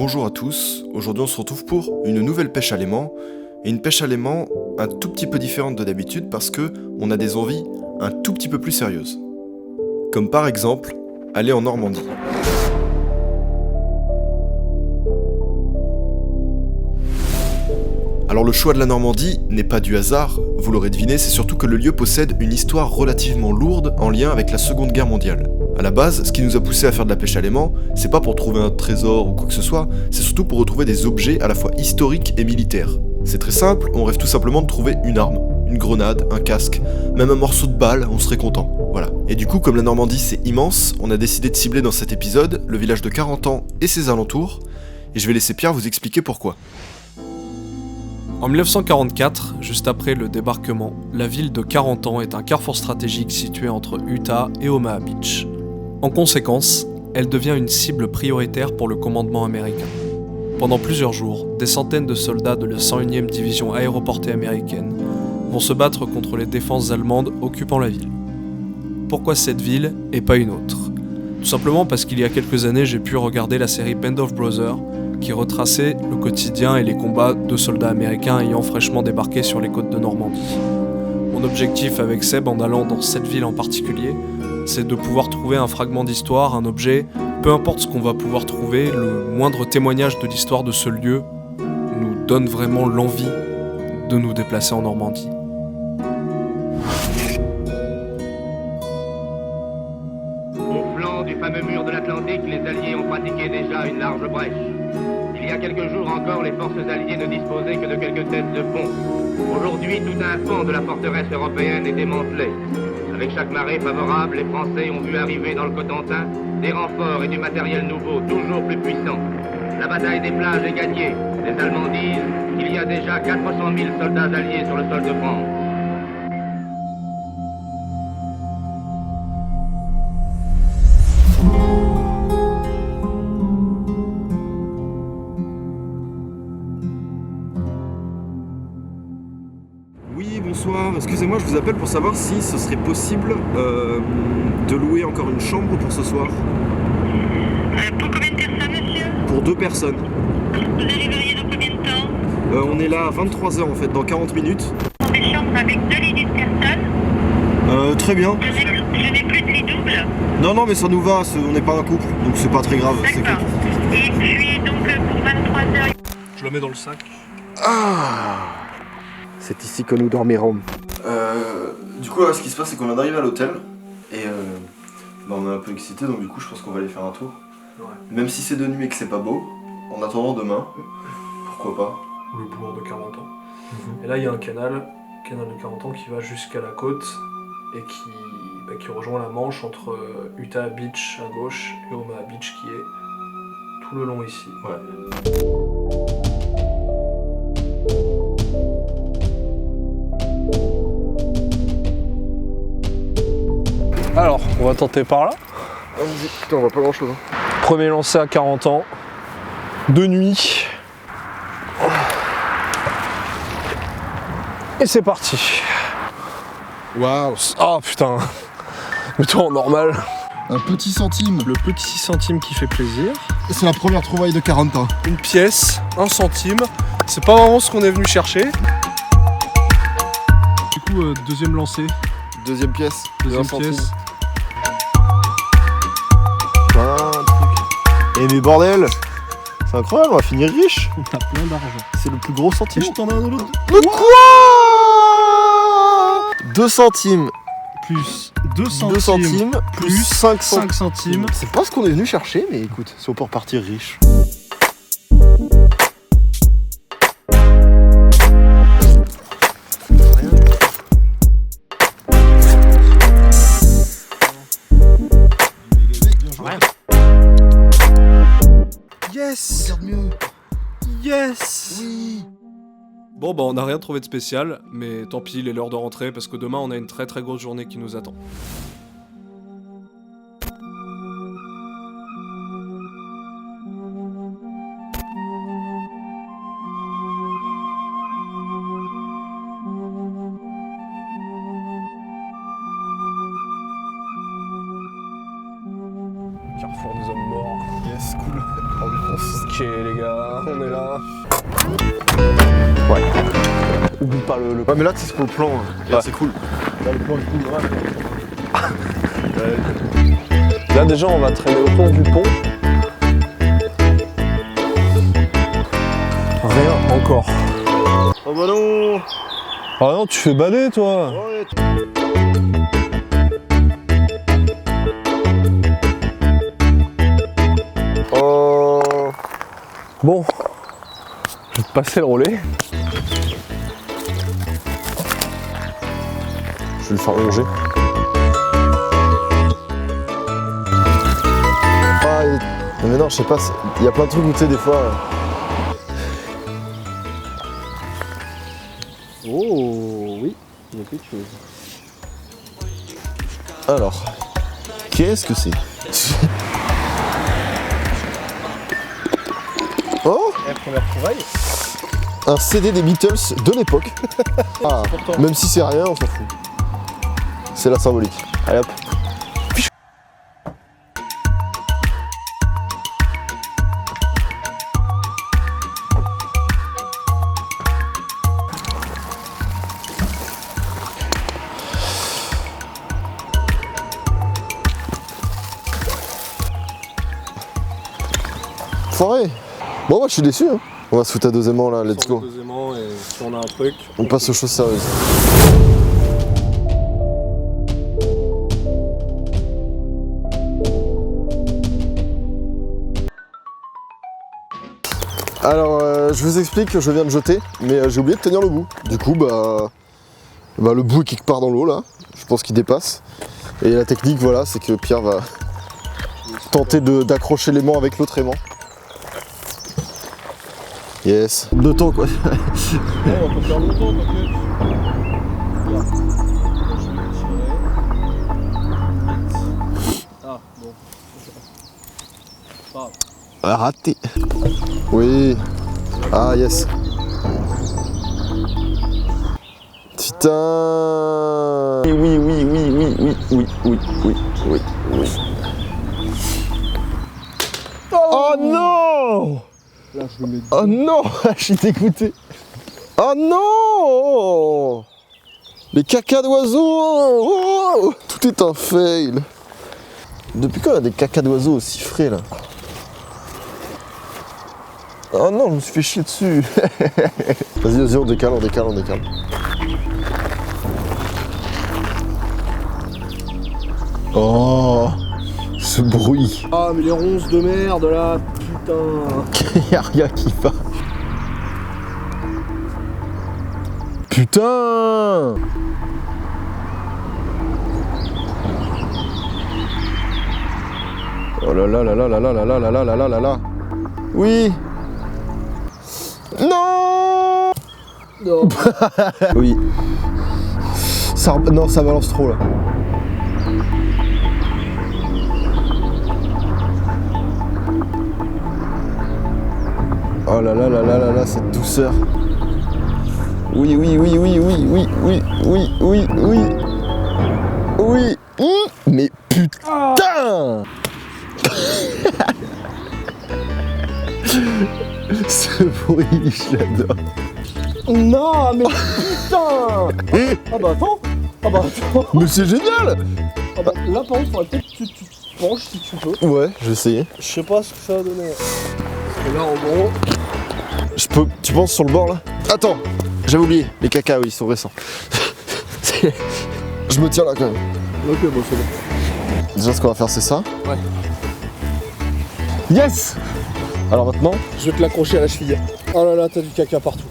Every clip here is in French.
Bonjour à tous, aujourd'hui on se retrouve pour une nouvelle pêche à l'aimant, et une pêche à l'aimant un tout petit peu différente de d'habitude parce que on a des envies un tout petit peu plus sérieuses. Comme par exemple, aller en Normandie. Alors le choix de la Normandie n'est pas du hasard, vous l'aurez deviné, c'est surtout que le lieu possède une histoire relativement lourde en lien avec la Seconde Guerre mondiale. À la base, ce qui nous a poussé à faire de la pêche à l'aimant, c'est pas pour trouver un trésor ou quoi que ce soit, c'est surtout pour retrouver des objets à la fois historiques et militaires. C'est très simple, on rêve tout simplement de trouver une arme, une grenade, un casque, même un morceau de balle, on serait content. Voilà. Et du coup, comme la Normandie c'est immense, on a décidé de cibler dans cet épisode le village de Carentan et ses alentours, et je vais laisser Pierre vous expliquer pourquoi. En 1944, juste après le débarquement, la ville de Carentan est un carrefour stratégique situé entre Utah et Omaha Beach. En conséquence, elle devient une cible prioritaire pour le commandement américain. Pendant plusieurs jours, des centaines de soldats de la 101e division aéroportée américaine vont se battre contre les défenses allemandes occupant la ville. Pourquoi cette ville et pas une autre ? Tout simplement parce qu'il y a quelques années, j'ai pu regarder la série Band of Brothers, qui retraçait le quotidien et les combats de soldats américains ayant fraîchement débarqué sur les côtes de Normandie. Mon objectif avec Seb en allant dans cette ville en particulier, c'est de pouvoir trouver un fragment d'histoire, un objet, peu importe ce qu'on va pouvoir trouver, le moindre témoignage de l'histoire de ce lieu nous donne vraiment l'envie de nous déplacer en Normandie. Au flanc du fameux mur de l'Atlantique, les Alliés ont pratiqué déjà une large brèche. Il y a quelques jours encore, les forces alliées ne disposaient que de quelques têtes de pont. Aujourd'hui, tout un pan de la forteresse européenne est démantelé. Avec chaque marée favorable, les Français ont vu arriver dans le Cotentin des renforts et du matériel nouveau, toujours plus puissant. La bataille des plages est gagnée. Les Allemands disent qu'il y a déjà 400 000 soldats alliés sur le sol de France. Oui, bonsoir, excusez-moi, je vous appelle pour savoir si ce serait possible de louer encore une chambre pour ce soir. Pour combien de personnes, monsieur? Pour 2 personnes. Vous arriveriez dans combien de temps? On est là à 23h en fait, dans 40 minutes. Des chambres avec 2 lits d'une personne. Très bien. Je n'ai plus de lit double. Non, mais ça nous va, on n'est pas un couple, donc c'est pas très grave. C'est D'accord. Et puis, donc, pour 23h... Je le mets dans le sac. Ah, c'est ici que nous dormirons. Du coup, là, ce qui se passe, c'est qu'on vient d'arriver à l'hôtel et on est un peu excité, donc du coup, je pense qu'on va aller faire un tour. Ouais. Même si c'est de nuit et que c'est pas beau, en attendant demain, pourquoi pas. Le bourg de Carentan. Et là, il y a un canal de Carentan qui va jusqu'à la côte et qui rejoint la Manche entre Utah Beach à gauche et Omaha Beach qui est tout le long ici. Ouais. Alors, on va tenter par là. Vas-y, putain, on voit pas grand chose. Premier lancé à 40 ans, de nuit. Et c'est parti. Waouh. Oh putain. Mets-toi en normal. Un petit centime. Le petit centime qui fait plaisir. C'est la première trouvaille de 40 ans. Une pièce, 1 centime. C'est pas vraiment ce qu'on est venu chercher. Du coup, deuxième lancé. Deuxième pièce. Deuxième un centime. pièce. Plein de trucs. Et mais bordel, c'est incroyable, on va finir riche. On a plein d'argent. C'est le plus gros centime. Je t'en ai un autre. Le quoi 2 centimes. Plus 2 centimes plus 5 centimes. 5 centimes. C'est pas ce qu'on est venu chercher, mais écoute, si on peut repartir riche. Yes. Regarde mieux. Yes. Oui. Bon bah on n'a rien trouvé de spécial, mais tant pis, il est l'heure de rentrer parce que demain on a une très très grosse journée qui nous attend. Carrefour des hommes morts. Yes. c'est cool. Ok les gars, on est là. Ouais. Oublie pas le... Ouais mais là c'est pour le plan, hein. Là, Ouais. c'est cool. Là le plan est cool, ouais. Là déjà on va traîner autour du pont. Rien encore. Oh bah non. Ah non, tu fais bader toi. Ouais, Oh. Bon, je vais te passer le relais. Je vais le faire longer. Ah, mais non, je sais pas, il y a plein de trucs où tu sais des fois... Oh oui, il y a quelque chose. Alors, qu'est-ce que c'est? Oh, Première trouvaille. un CD des Beatles de l'époque. Ah, même si c'est rien, on s'en fout. C'est la symbolique. Allez hop. Foiré. Bon, moi je suis déçu. Hein. On va se foutre à 2 aimants là, let's go. Deuxièmement, et si on a un truc. On passe aux choses sérieuses. Alors, je vous explique, je viens de jeter, mais j'ai oublié de tenir le bout. Du coup, bah le bout est quelque part dans l'eau là. Je pense qu'il dépasse. Et la technique, voilà, c'est que Pierre va tenter d'accrocher l'aimant avec l'autre aimant. Yes. De temps quoi. On peut faire longtemps, t'inquiète. Ah, bon. Pas grave. Ah, raté. Oui. Ah yes. Putain. Oui. Oh non. Là, je le mets. Oh non. Je suis dégoûté. Oh non. Les cacas d'oiseaux. Oh, tout est un fail. Depuis quand on a des cacas d'oiseaux aussi frais là? Oh non, je me suis fait chier dessus. Vas-y, on décale. Oh, ce bruit. Ah, mais les ronces de merde là, putain. Y'a rien qui va. Putain. Oh là là là là là là là là là là là là là. Oui. Non. Non. Oui. Ça, non, ça balance trop là. Oh là là là là là là, cette douceur. Oui. Mais putain. Ce bruit, je l'adore. Non, mais putain. Ah bah attends. Mais c'est génial. Ah bah, là par contre, faudrait peut-être que tu te penches si tu peux. Ouais, je vais essayer. Je sais pas ce que ça va donner. Parce que là, en gros... Je peux... Tu penses sur le bord là? Attends, j'avais oublié. Les cacas, oui, ils sont récents. Je me tiens là quand même. Ok, bon, c'est bon. Déjà, ce qu'on va faire, c'est ça. Ouais. Yes. Alors maintenant... Je vais te l'accrocher à la cheville. Oh là là, t'as du caca partout.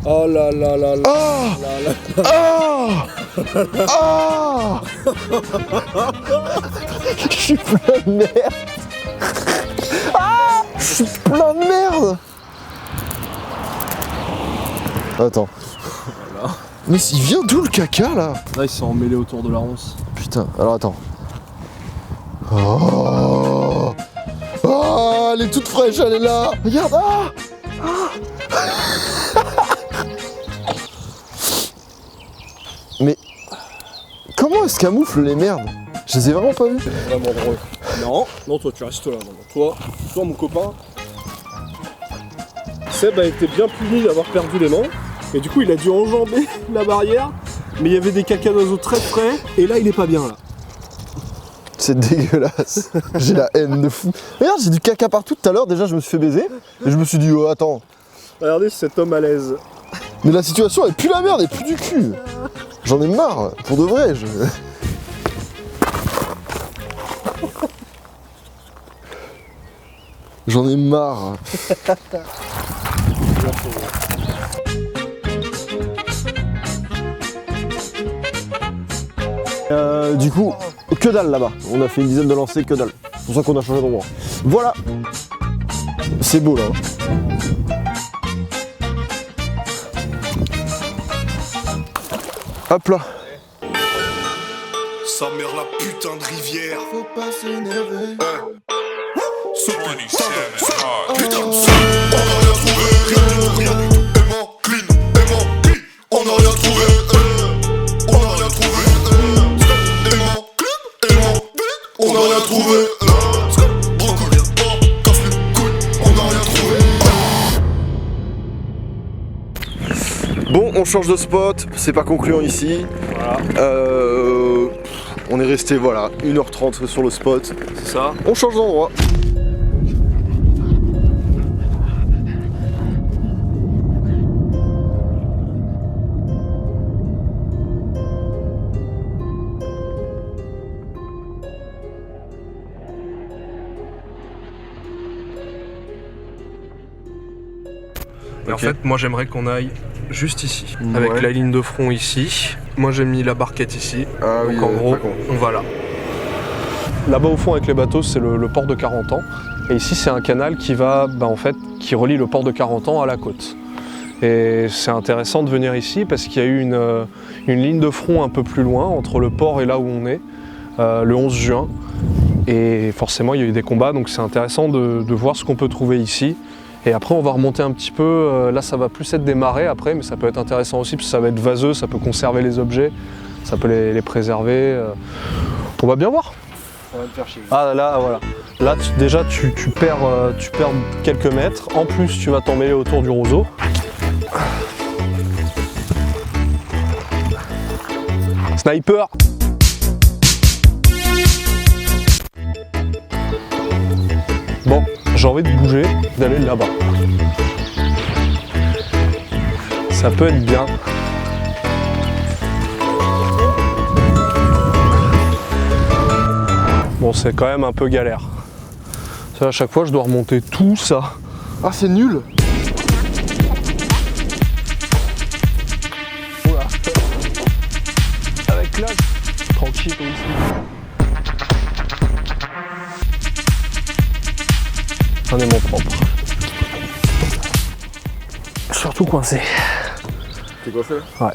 Oh là là là là. Oh. Là là. Oh. Je suis plein de merde. Ah. Je suis plein de merde. Attends. Voilà. Mais il vient d'où le caca là? Là, ils sont emmêlés autour de la ronce. Putain, alors attends. Oh, oh, elle est toute fraîche, elle est là. Regarde. Mais comment est-ce qu'elle camoufle les merdes? Je les ai vraiment pas vues. C'est vraiment drôle. Non, toi tu restes là, non, toi. soir, mon copain, Seb a été bien puni d'avoir perdu l'élan. Et du coup, il a dû enjamber la barrière. Mais il y avait des caca d'oiseaux très frais. Et là, il est pas bien, là. C'est dégueulasse. J'ai la haine de fou. Regarde, j'ai du caca partout tout à l'heure. Déjà, je me suis fait baiser. Et je me suis dit, oh, attends. Regardez cet homme à l'aise. Mais la situation, elle pue la merde, elle pue du cul. J'en ai marre. Pour de vrai, J'en ai marre. Du coup, que dalle là-bas. On a fait une dizaine de lancers, que dalle. C'est pour ça qu'on a changé d'endroit. Voilà. C'est beau là. Hop là. Sa mère la putain de rivière. Faut pas s'énerver. Putain de sang, on a rien trouvé, rien du tout. Aimant, clean, on a rien trouvé, on a rien trouvé. Aimant, clean, on a rien trouvé. Brocoli, casse les couilles, on a rien trouvé. Bon, on change de spot, c'est pas concluant ici. Voilà. On est resté, voilà, 1h30 sur le spot. C'est ça. On change d'endroit. Et en fait, moi j'aimerais qu'on aille juste ici, Ouais. avec la ligne de front ici. Moi j'ai mis la barquette ici, Ah oui, donc en gros, pas con. on va là. Là-bas au fond avec les bateaux, c'est le port de Carentan. Et ici c'est un canal qui va, qui relie le port de Carentan à la côte. Et c'est intéressant de venir ici parce qu'il y a eu une ligne de front un peu plus loin, entre le port et là où on est, le 11 juin. Et forcément il y a eu des combats, donc c'est intéressant de voir ce qu'on peut trouver ici. Et après on va remonter un petit peu, là ça va plus être des marais après, mais ça peut être intéressant aussi parce que ça va être vaseux, ça peut conserver les objets, ça peut les préserver. On va bien voir. Ça va me faire chier. Ah là voilà, là déjà tu perds quelques mètres, en plus tu vas t'emmêler autour du roseau. Sniper! Bon, j'ai envie de bouger, d'aller là-bas. Ça peut être bien. Bon, c'est quand même un peu galère. Ça, à chaque fois, je dois remonter tout ça. Ah, c'est nul. Oula. Avec l'âge, tranquille comme ça. Un aimant propre. Surtout coincé. T'es coincé là? Ouais.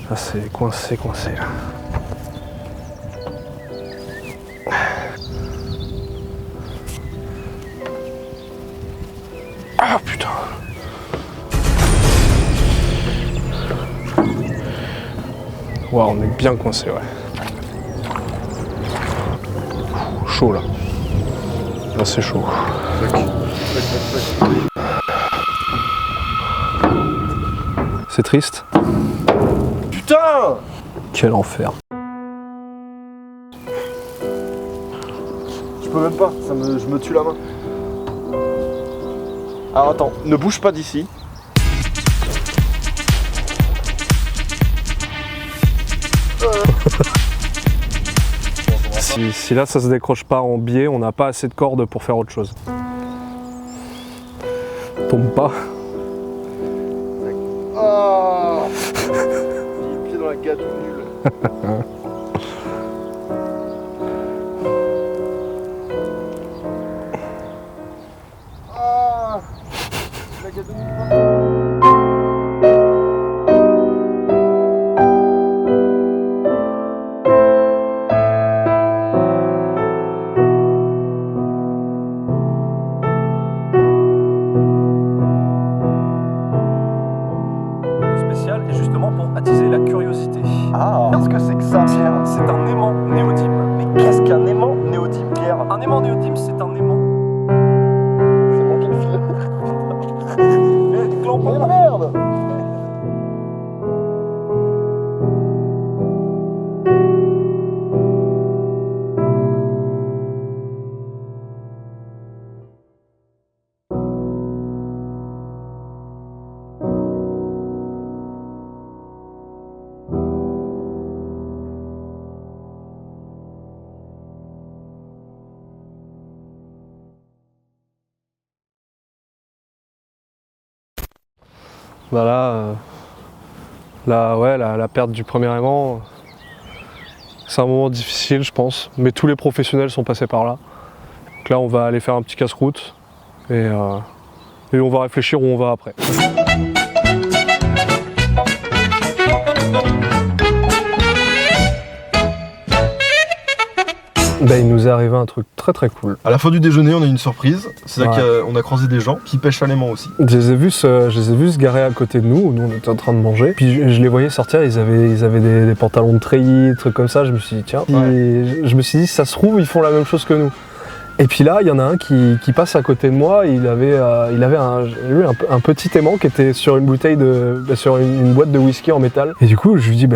Là c'est coincé. Ah putain. Ouais, on est bien coincé, ouais. Chaud là. Là c'est chaud. C'est triste. Putain! Quel enfer. Je peux même pas, je me tue la main. Alors attends, ne bouge pas d'ici. Si là ça se décroche pas en biais, on n'a pas assez de cordes pour faire autre chose. Tombe pas. Ah! J'ai le pied dans la gadoue nulle. Ah! La gadoue nulle. Spécial est justement pour attiser la curiosité. Ah! Qu'est-ce que c'est que ça, Pierre? C'est un aimant néodyme. Mais qu'est-ce qu'un aimant néodyme, Pierre? Un aimant néodyme, c'est un aimant Oh merde. Bah là, la perte du premier aimant, c'est un moment difficile je pense, mais tous les professionnels sont passés par là. Donc là on va aller faire un petit casse-croûte et on va réfléchir où on va après. Bah, il nous est arrivé un truc très très cool. À la fin du déjeuner, on a eu une surprise. C'est là Ouais. qu'on a croisé des gens qui pêchent à l'aimant aussi. Je les ai vus se garer à côté de nous, où nous on était en train de manger. Puis je les voyais sortir, ils avaient des pantalons de treillis, des trucs comme ça. Je me suis dit tiens, je me suis dit ça se trouve ils font la même chose que nous. Et puis là, il y en a un qui passe à côté de moi. Il avait un petit aimant qui était sur une bouteille sur une boîte de whisky en métal. Et du coup, je lui dis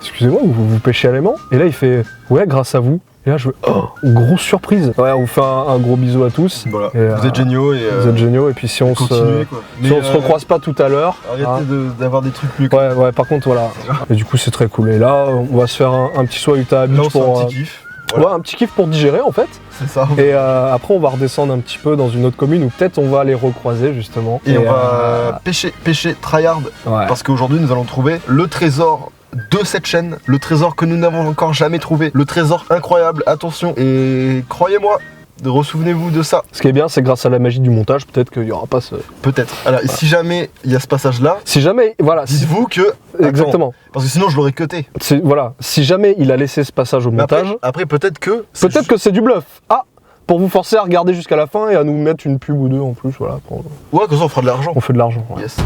excusez-moi, vous pêchez à l'aimant? Et là, il fait ouais, grâce à vous. Et là, je grosse surprise. Ouais, on vous fait un gros bisou à tous. Voilà, Et, vous êtes géniaux et vous êtes géniaux. Et puis si on continuez quoi. si on se recroise pas tout à l'heure, Arrêtez hein. d'avoir des trucs mieux que Ouais, par contre, voilà. Et du coup, c'est très cool. Et là, on va se faire un petit soir Utah Là, Beach on se fait pour un petit kiff. Voilà. ouais, un petit kiff pour digérer en fait. C'est ça. Et après, on va redescendre un petit peu dans une autre commune où peut-être on va les recroiser justement. Et on va pêcher tryhard ouais. parce qu'aujourd'hui nous allons trouver le trésor de cette chaîne, le trésor que nous n'avons encore jamais trouvé, le trésor incroyable, attention, et croyez-moi, ressouvenez-vous de ça. Ce qui est bien, c'est grâce à la magie du montage, peut-être qu'il n'y aura pas ce... Peut-être. Alors, si jamais il y a ce passage-là, Si jamais, voilà, dites-vous que... exactement. Attends, parce que sinon je l'aurais cuté. Voilà, si jamais il a laissé ce passage au Mais montage, après peut-être que... peut-être que c'est du bluff. Ah, pour vous forcer à regarder jusqu'à la fin et à nous mettre une pub ou deux en plus, voilà. Ouais, comme ça on fera de l'argent. On fait de l'argent. Ouais. Yes.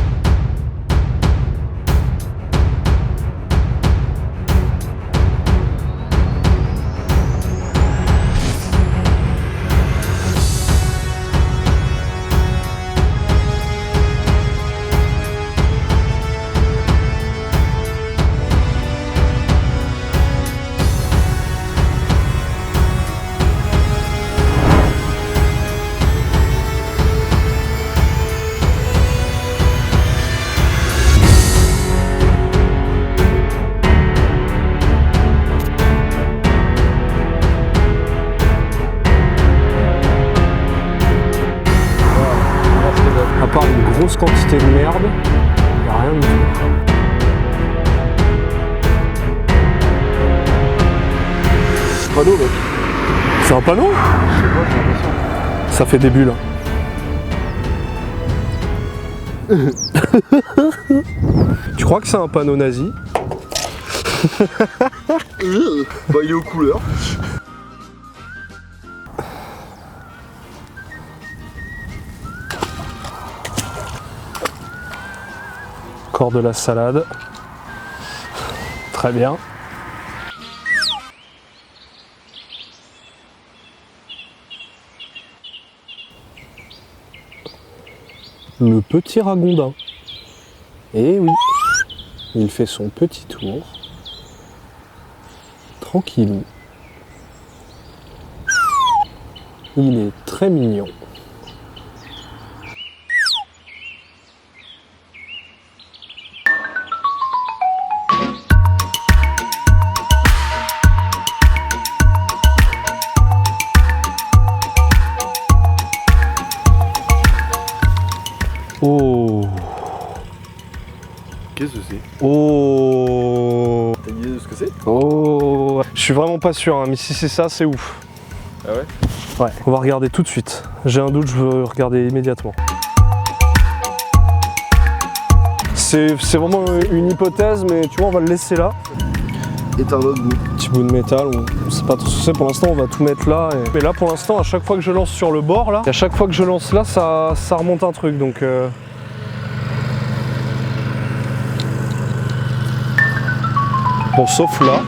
À part une grosse quantité de merde, il n'y a rien du tout. Panneau, mec. C'est un panneau? Ça fait des bulles. Tu crois que c'est un panneau nazi? Bah il est aux couleurs. Encore de la salade. Très bien. Le petit ragondin. Eh oui, il fait son petit tour. Tranquillou. Il est très mignon. Oh. Qu'est-ce que c'est? Oh. T'as une idée de ce que c'est? Oh. Je suis vraiment pas sûr, hein, mais si c'est ça, c'est ouf. Ah ouais? Ouais, on va regarder tout de suite. J'ai un doute, je veux regarder immédiatement. C'est vraiment une hypothèse, mais tu vois, on va le laisser là. Et t'as un autre bout. Petit bout de métal, on sait pas trop ce que c'est. Pour l'instant, on va tout mettre là. Mais là, pour l'instant, à chaque fois que je lance sur le bord, là, et à chaque fois que je lance là, ça remonte un truc. Donc, bon, sauf là.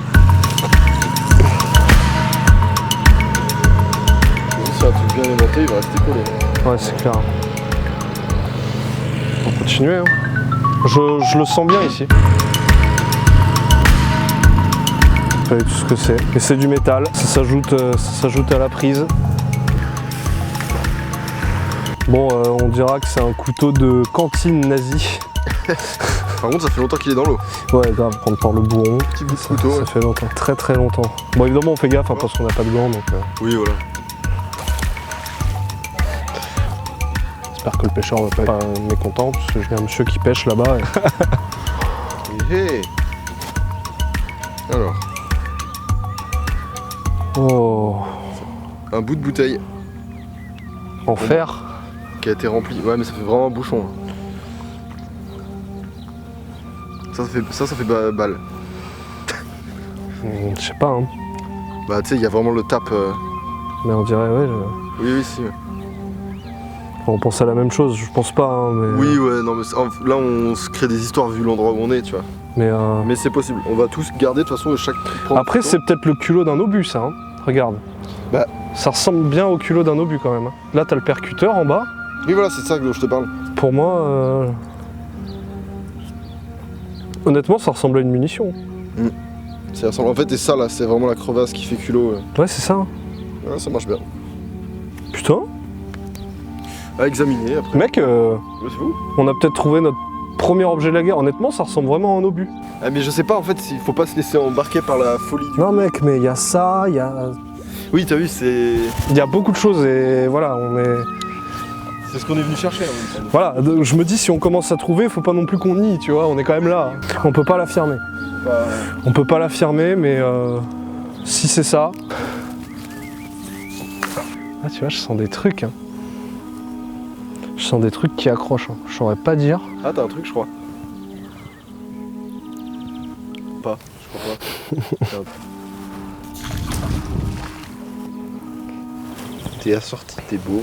Si c'est un truc bien aimanté, il va rester collé. Ouais, c'est clair. On va continuer, hein. Je le sens bien ici. Vous savez tout ce que c'est. Et c'est du métal, ça s'ajoute à la prise. Bon, on dira que c'est un couteau de cantine nazi. Par contre, ça fait longtemps qu'il est dans l'eau. Ouais, grave, prendre par le bourron. Petit bout de couteau. Ça fait longtemps, très très longtemps. Bon, évidemment, on fait gaffe hein, parce qu'on n'a pas de gants, donc. Oui, voilà. J'espère que le pêcheur va pas être mécontent parce que je viens un monsieur qui pêche là-bas. Hé. Alors, Oh, un bout de bouteille en fer. qui a été rempli. Ouais, mais ça fait vraiment un bouchon. Hein. Ça fait balle. Je sais pas, hein. Bah, tu sais, il y a vraiment le tap. Mais on dirait, ouais. Oui, si. Ouais. On pense à la même chose, je pense pas, hein, mais. Oui, ouais, non, mais là, on se crée des histoires vu l'endroit où on est, tu vois. Mais c'est possible. On va tous garder, de toute façon, chaque. Après, c'est peut-être le culot d'un obus, ça. Hein. Regarde. Bah. Ça ressemble bien au culot d'un obus quand même. Hein. Là, t'as le percuteur en bas. Oui, voilà, c'est ça dont je te parle. Pour moi, honnêtement, ça ressemble à une munition. Ça ressemble... En fait, et ça, là, c'est vraiment la crevasse qui fait culot. Ouais, c'est ça. Hein. Ouais, ça marche bien. Putain. À examiner après. Mec, Ouais, c'est vous. on a peut-être trouvé notre premier objet de la guerre. Honnêtement, ça ressemble vraiment à un obus. Ah, mais je sais pas, en fait, il faut pas se laisser embarquer par la folie du. Non, mec, mais il y a ça, il y a. Oui, t'as vu, c'est. Il y a beaucoup de choses et voilà, on est. C'est ce qu'on est venu chercher. En même temps. Voilà, je me dis si on commence à trouver, faut pas non plus qu'on nie, tu vois, on est quand même là. On peut pas l'affirmer. Bah, On peut pas l'affirmer, mais si c'est ça. Ah, tu vois, je sens des trucs. Hein. Je sens des trucs qui accrochent. Hein. Je saurais pas dire. Ah, t'as un truc, je crois. Pas, je crois pas. T'as un truc. T'es assorti, t'es beau.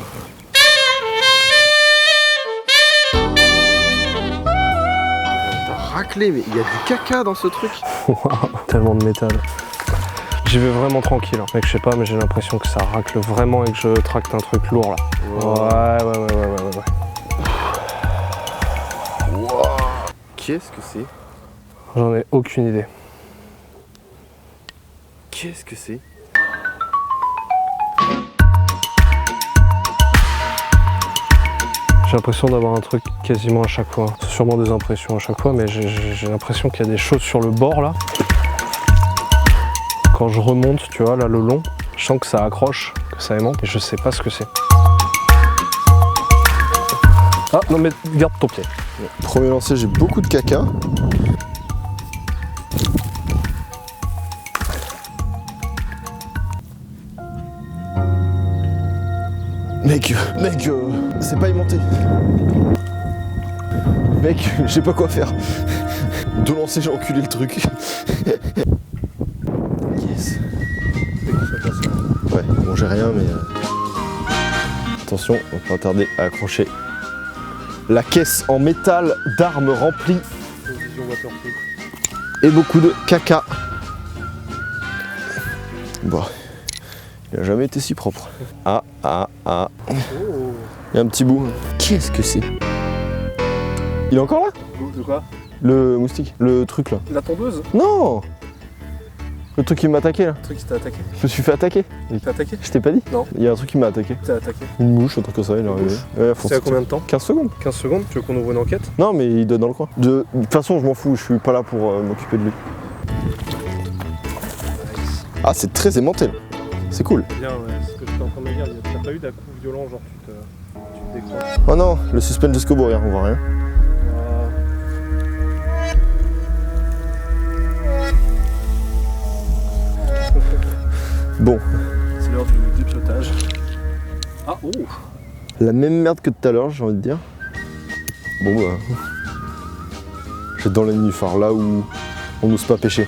T'as raclé, mais il y a du caca dans ce truc. Waouh, tellement de métal. J'y vais vraiment tranquille. Hein. Mec, je sais pas, mais j'ai l'impression que ça racle vraiment et que je tracte un truc lourd là. Wow. Ouais. Wow. Qu'est-ce que c'est? J'en ai aucune idée. Qu'est-ce que c'est? J'ai l'impression d'avoir un truc quasiment à chaque fois. C'est sûrement des impressions à chaque fois, mais j'ai l'impression qu'il y a des choses sur le bord là. Quand je remonte, tu vois, là le long, je sens que ça accroche, que ça aimante, et je sais pas ce que c'est. Ah non mais garde ton pied. Premier lancer, j'ai beaucoup de caca. Mec, c'est pas aimanté. Mec, je sais pas quoi faire. Deux lancers, j'ai enculé le truc. Yes. Ouais, bon j'ai rien mais... Attention, on va pas tarder à accrocher la caisse en métal d'armes remplie. Et beaucoup de caca. Bon, il a jamais été si propre. Ah. Il y a un petit bout. Qu'est-ce que c'est? Il est encore là? De quoi? Le moustique, le truc là. La tondeuse? Non! Le truc qui m'a attaqué là. Le truc qui t'a attaqué? Je me suis fait attaquer. T'as attaqué? Je t'ai pas dit? Non. Il y a un truc qui m'a attaqué. T'as attaqué? Une mouche, un truc comme ça, il est arrivé. Ouais, C'est à combien de temps? 15 secondes. 15 secondes? Tu veux qu'on ouvre une enquête? Non, mais il donne dans le coin. De toute façon, je m'en fous, je suis pas là pour m'occuper de lui. Ah, c'est très aimanté là. C'est cool. Bien, ouais, c'est ce que j'étais en train de me dire. T'as pas eu d'un coup violent, genre tu te décroches. Oh non, le suspense jusqu'au bout, regarde, on voit rien. Bon, C'est l'heure du dépiotage. Ah, oh! la même merde que tout à l'heure, j'ai envie de dire. Bon bah. Je vais dans les nénuphars, là où on n'ose pas pêcher.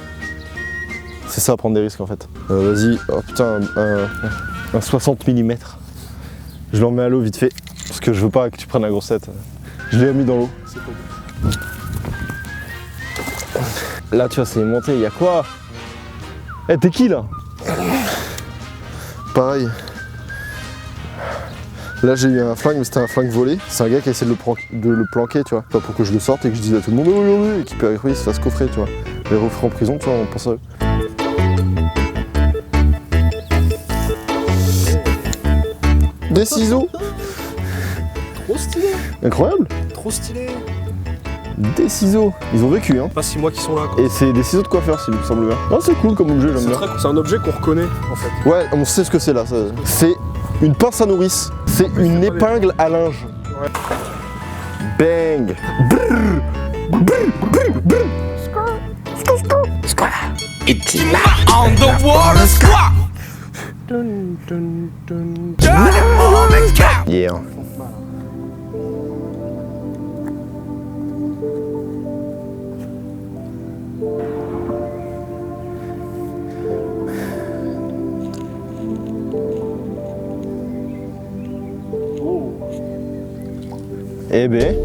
C'est ça, prendre des risques en fait. Vas-y, oh putain, un 60 mm. Je l'en mets à l'eau vite fait, parce que je veux pas que tu prennes la grossette. Je l'ai mis dans l'eau. C'est pas Là, tu vois, c'est aimanté, y a quoi? Eh, t'es qui là? Pareil. Là j'ai eu un flingue, mais c'était un flingue volé. C'est un gars qui a essayé de le planquer, tu vois. Pas pour que je le sorte et que je dise à tout le monde oh, regardez, et qu'il se fasse coffrer, tu vois. Les referts en prison, tu vois, on pense à eux. Des ciseaux. Trop stylé. Incroyable. Trop stylé. Des ciseaux. Ils ont vécu, hein. Pas 6 mois qu'ils sont là, quoi. Et c'est des ciseaux de coiffeur, s'il me semble bien. Ah, c'est cool comme objet, j'aime bien. C'est un objet qu'on reconnaît, en fait. Ouais, on sait ce que c'est là. C'est une pince à nourrice. C'est une épingle à linge. Ouais. Bang. Brrr. Brrr, brrr, brrr. On the water squad. Yeah. Eh ben.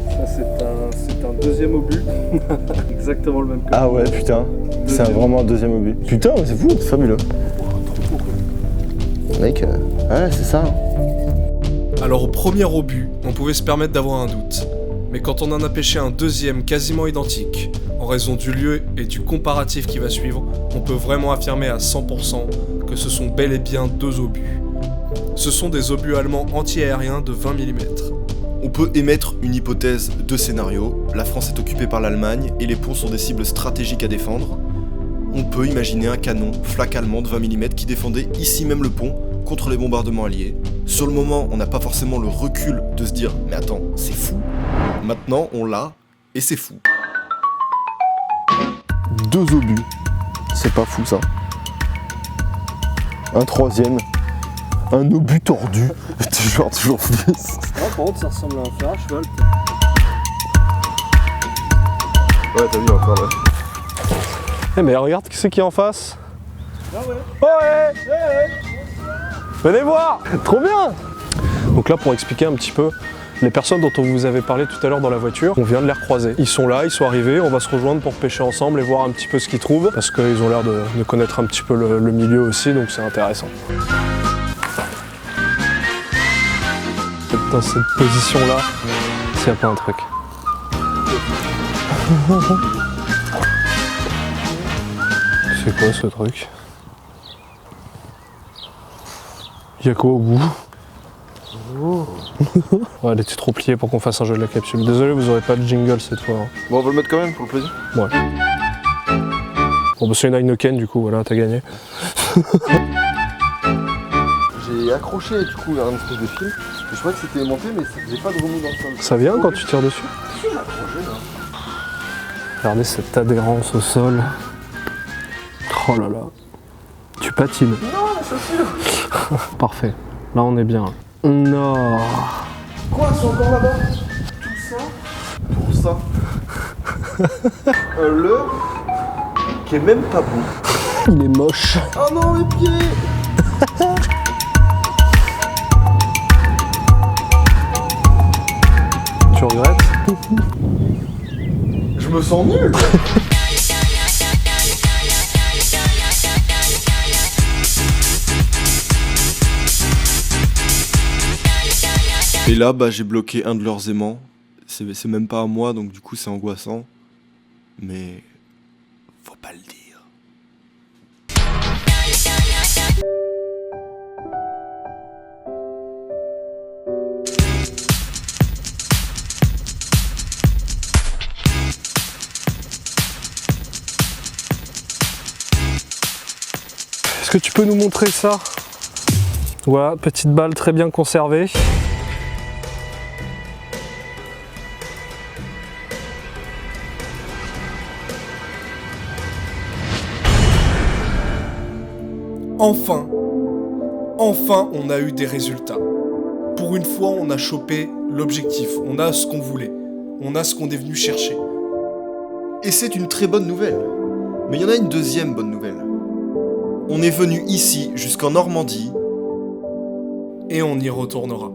Ça, c'est un deuxième obus. Exactement le même que. Ah ouais, putain. C'est vraiment un deuxième obus. Putain, c'est fou, c'est fabuleux. Mec, ouais, c'est ça. Alors au premier obus, on pouvait se permettre d'avoir un doute. Mais quand on en a pêché un deuxième quasiment identique, en raison du lieu et du comparatif qui va suivre, on peut vraiment affirmer à 100% que ce sont bel et bien 2 obus. Ce sont des obus allemands anti-aériens de 20 mm. On peut émettre une hypothèse de scénario. La France est occupée par l'Allemagne et les ponts sont des cibles stratégiques à défendre. On peut imaginer un canon flak allemand de 20 mm qui défendait ici même le pont contre les bombardements alliés. Sur le moment, on n'a pas forcément le recul de se dire « Mais attends, c'est fou ». Maintenant, on l'a et c'est fou. 2 obus, c'est pas fou ça. Un troisième, un obus tordu. toujours fils. Ah, par contre, ça ressemble à un fer à cheval. Ouais, t'as vu encore là. Eh mais regarde qui c'est qui est en face. Ah ouais. Ouais. Venez voir. Trop bien. Donc là pour expliquer un petit peu les personnes dont on vous avait parlé tout à l'heure dans la voiture, on vient de les recroiser. Ils sont là, ils sont arrivés, on va se rejoindre pour pêcher ensemble et voir un petit peu ce qu'ils trouvent parce qu'ils ont l'air de connaître un petit peu le milieu aussi, donc c'est intéressant. Dans cette position là, s'il n'y a pas un truc. C'est quoi ce truc? Y'a quoi au bout? Ouais, elle était trop pliée pour qu'on fasse un jeu de la capsule. Désolé, vous aurez pas de jingle cette fois. Hein. Bon, on va le mettre quand même pour le plaisir. Ouais. Bon, bah c'est une Heineken du coup, voilà, t'as gagné. J'ai accroché du coup à un espèce de fil. Je croyais que c'était aimanté, mais ça faisait pas de remous dans le sol. Ça vient quand tu tires dessus? Regardez cette adhérence au sol. Oh là là. Tu patines. Non, la chaussure. Parfait. Là on est bien. Non. Quoi, c'est encore là-bas? Tout ça? Pour ça. Un leurre qui est même pas beau. Il est moche. Oh non, les pieds. Tu regrettes? Je me sens nul. Et là, bah, j'ai bloqué un de leurs aimants. C'est même pas à moi, donc du coup c'est angoissant. Mais faut pas le dire. Est-ce que tu peux nous montrer ça? Voilà, petite balle très bien conservée. Enfin, on a eu des résultats. Pour une fois, on a chopé l'objectif, on a ce qu'on voulait, on a ce qu'on est venu chercher. Et c'est une très bonne nouvelle. Mais il y en a une deuxième bonne nouvelle. On est venu ici, jusqu'en Normandie. Et on y retournera.